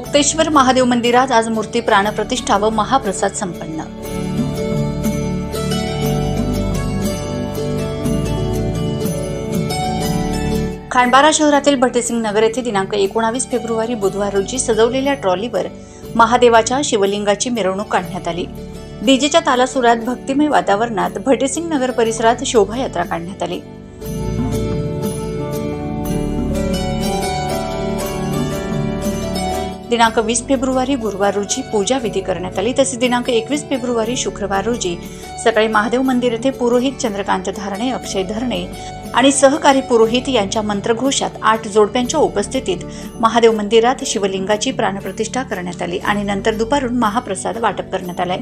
मुक्तेश्वर महादेव मंदिरात आज मूर्ती प्राणप्रतिष्ठा व महाप्रसाद संपन्न। खांडबारा शहरातील भटेसिंग नगर येथे दिनांक 19 फेब्रुवारी बुधवार रोजी सजवलेल्या ट्रॉलीवर महादेवाच्या शिवलिंगाची मिरवणूक काढण्यात आली। डीजेच्या तालासुरात भक्तिमय वातावरणात भटेसिंग नगर परिसरात शोभायात्रा काढण्यात आली। दिनांक 20 फेब्रुवारी गुरुवार रोजी पूजा विधी करण्यात आली। तसेच दिनांक 21 फेब्रुवारी शुक्रवार रोजी सकाळी महादेव मंदिर येथे पुरोहित चंद्रकांत धारणे, अक्षय धरणे आणि सहकारी पुरोहित यांच्या मंत्रघोषात 8 जोडप्यांच्या उपस्थितीत महादेव मंदिरात शिवलिंगाची प्राणप्रतिष्ठा करण्यात आली आणि नंतर दुपारून महाप्रसाद वाटप करण्यात आले।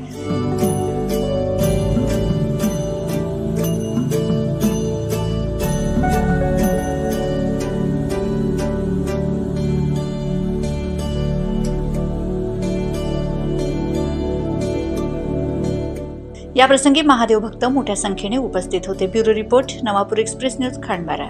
या प्रसंगी महादेव भक्त मोठ्या संख्येने उपस्थित होते। Bureau report, Navapur express news, Khandbara.